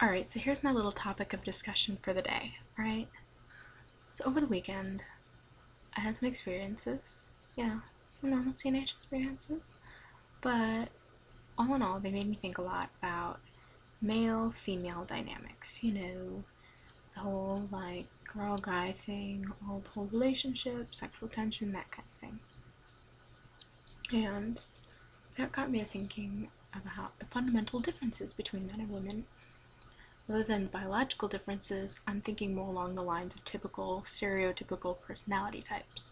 Alright, so here's my little topic of discussion for the day, alright? So over the weekend, I had some experiences, some normal teenage experiences, but all in all, they made me think a lot about male-female dynamics, the whole, like, girl-guy thing, all the whole relationship, sexual tension, that kind of thing. And that got me thinking about the fundamental differences between men and women. Rather than biological differences, I'm thinking more along the lines of typical, stereotypical personality types,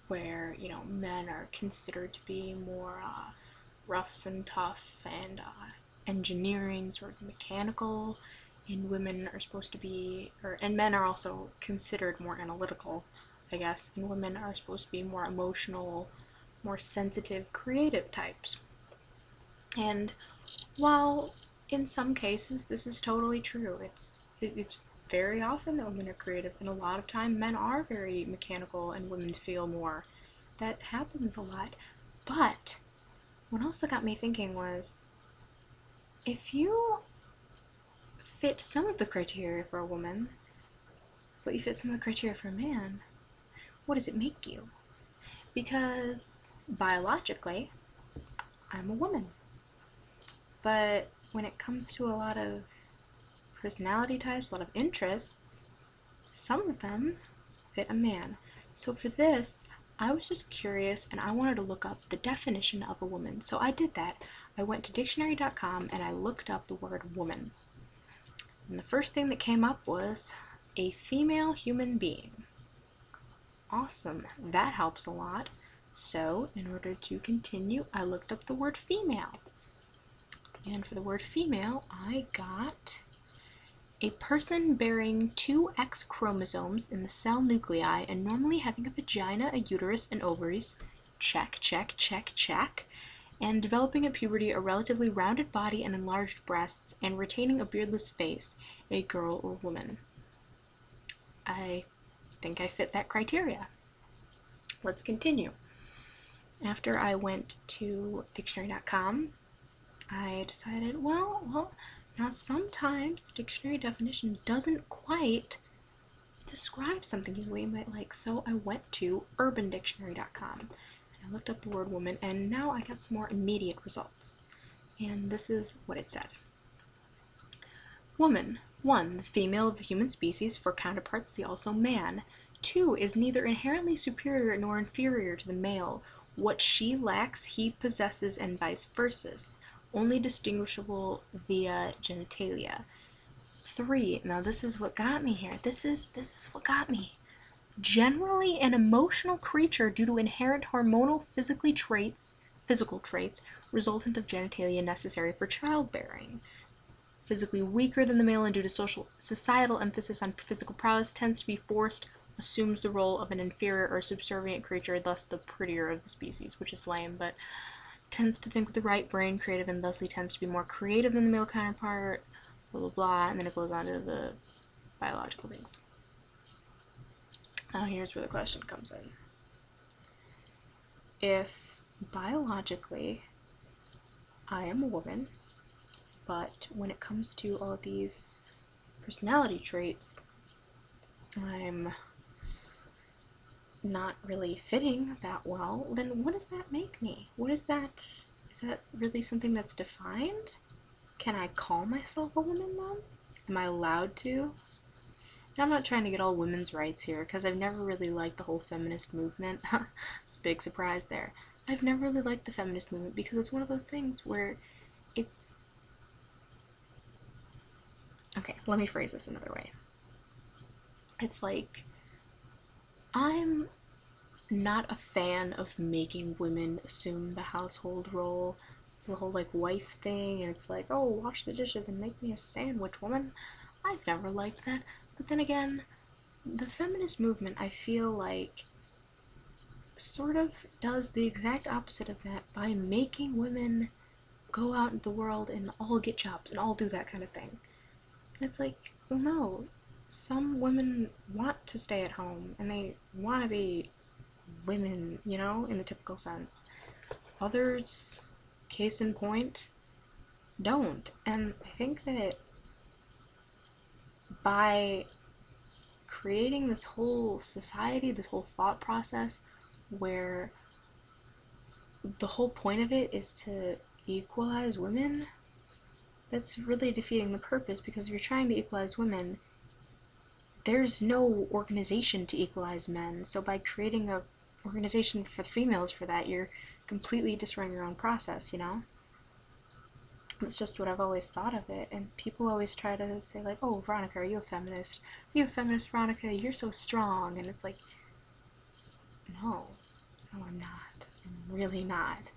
where, men are considered to be more rough and tough and engineering, sort of mechanical, and women are supposed to be, and men are also considered more analytical, I guess, and women are supposed to be more emotional, more sensitive, creative types. And while in some cases this is totally true, it's very often that women are creative, and a lot of time men are very mechanical and women feel more. That happens a lot. But what also got me thinking was, if you fit some of the criteria for a woman, but you fit some of the criteria for a man, what does it make you? Because biologically, I'm a woman. But when it comes to a lot of personality types, a lot of interests, some of them fit a man. So for this, I was just curious and I wanted to look up the definition of a woman. So I did that. I went to dictionary.com and I looked up the word woman. And the first thing that came up was a female human being. Awesome, that helps a lot. So in order to continue, I looked up the word female. And for the word female, I got a person bearing two X chromosomes in the cell nuclei and normally having a vagina, a uterus, and ovaries. Check, check, check, check. And developing at puberty a relatively rounded body and enlarged breasts, and retaining a beardless face, a girl or woman. I think I fit that criteria. Let's continue. After I went to dictionary.com, I decided, now sometimes the dictionary definition doesn't quite describe something you might like, so I went to urbandictionary.com. I looked up the word woman, and now I got some more immediate results. And this is what it said. Woman. 1. The female of the human species, for counterpart see also man. 2. Is neither inherently superior nor inferior to the male. What she lacks, he possesses, and vice versa. Only distinguishable via genitalia. 3. Now this is what got me here. This is what got me. Generally an emotional creature due to inherent hormonal physical traits resultant of genitalia necessary for childbearing. Physically weaker than the male and due to societal emphasis on physical prowess tends to be forced, assumes the role of an inferior or subservient creature, thus the prettier of the species, which is lame, but tends to think with the right brain, creative, and thusly tends to be more creative than the male counterpart, blah blah blah, and then it goes on to the biological things. Now here's where the question comes in. If biologically I am a woman, but when it comes to all these personality traits, I'm not really fitting that well, then what does that make me? Is that really something that's defined? Can I call myself a woman then? Am I allowed to? And I'm not trying to get all women's rights here, because I've never really liked the whole feminist movement. It's a big surprise there. I've never really liked the feminist movement because it's one of those things where it's... Okay, let me phrase this another way. It's like, I'm not a fan of making women assume the household role, the whole like wife thing, and it's like, oh, wash the dishes and make me a sandwich, woman. I've never liked that. But then again, the feminist movement, I feel like, sort of does the exact opposite of that by making women go out into the world and all get jobs and all do that kind of thing. And it's like, well, no. Some women want to stay at home and they want to be women, in the typical sense. Others, case in point, don't. And I think that by creating this whole society, this whole thought process where the whole point of it is to equalize women, that's really defeating the purpose, because if you're trying to equalize women, there's no organization to equalize men. So by creating a organization for females for that, you're completely destroying your own process, you know? That's just what I've always thought of it. And people always try to say, like, oh, Veronica, are you a feminist? Are you a feminist, Veronica? You're so strong. And it's like, no, no, I'm not. I'm really not.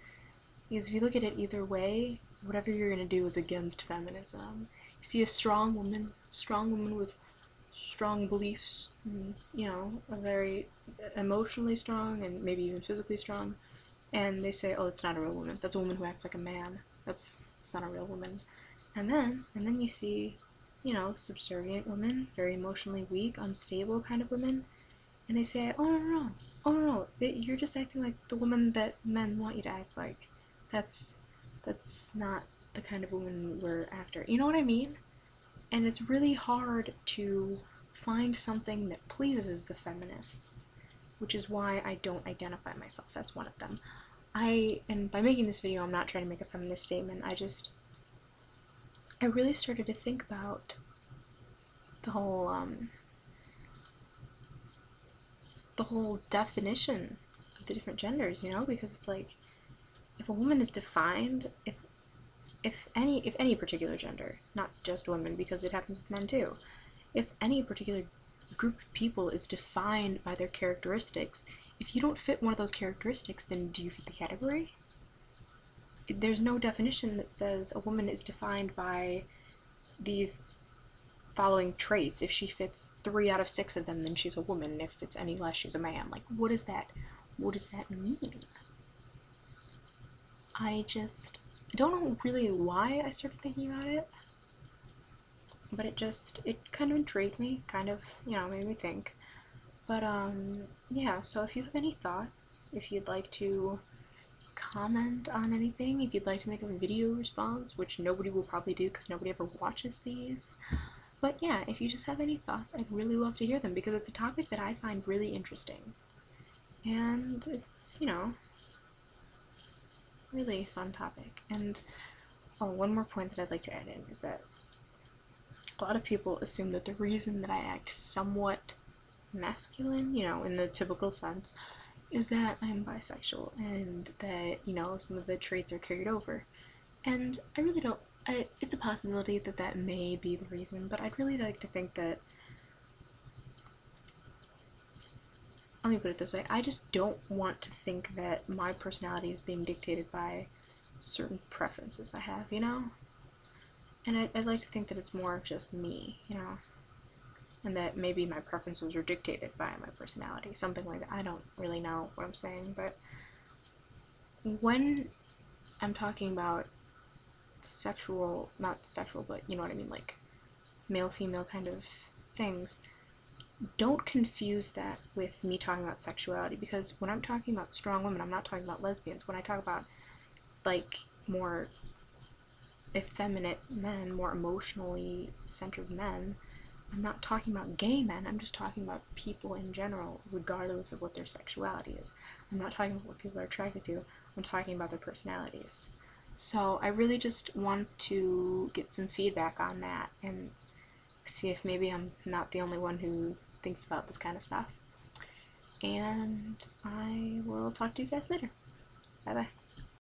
Because if you look at it either way, whatever you're going to do is against feminism. You see a strong woman with strong beliefs, and, you know, a very emotionally strong and maybe even physically strong, and they say, oh, it's not a real woman. That's a woman who acts like a man. It's not a real woman. And then you see, you know, subservient women, very emotionally weak, unstable kind of women, and they say, oh no, no, no, oh no, no, you're just acting like the woman that men want you to act like. That's not the kind of woman we're after. You know what I mean? And it's really hard to find something that pleases the feminists, which is why I don't identify myself as one of them. And by making this video, I'm not trying to make a feminist statement. I really started to think about the whole definition of the different genders, you know, because it's like, if a woman is defined, if any particular gender, not just women, because it happens with men too, if any particular group of people is defined by their characteristics, if you don't fit one of those characteristics, then do you fit the category? There's no definition that says a woman is defined by these following traits. If she fits 3 out of 6 of them, then she's a woman. If it's any less, she's a man. Like, what does that mean? I don't know really why I started thinking about it, but it kind of intrigued me, kind of, you know, made me think. But yeah, so if you have any thoughts, if you'd like to comment on anything, if you'd like to make a video response, which nobody will probably do because nobody ever watches these, but yeah, if you just have any thoughts, I'd really love to hear them, because it's a topic that I find really interesting, and it's, you know, really fun topic. And oh, one more point that I'd like to add in is that a lot of people assume that the reason that I act somewhat masculine, you know, in the typical sense, is that I'm bisexual and that, you know, some of the traits are carried over. And I really don't, it's a possibility that that may be the reason, but I'd really like to think that, let me put it this way, I just don't want to think that my personality is being dictated by certain preferences I have, you know? And I'd like to think that it's more of just me, you know? And that maybe my preferences are dictated by my personality, something like that. I don't really know what I'm saying, but when I'm talking about sexual, not sexual, but you know what I mean, like male-female kind of things, don't confuse that with me talking about sexuality, because when I'm talking about strong women, I'm not talking about lesbians. When I talk about, like, more effeminate men, more emotionally centered men, I'm not talking about gay men, I'm just talking about people in general, regardless of what their sexuality is. I'm not talking about what people are attracted to, I'm talking about their personalities. So I really just want to get some feedback on that and see if maybe I'm not the only one who thinks about this kind of stuff. And I will talk to you guys later. Bye bye.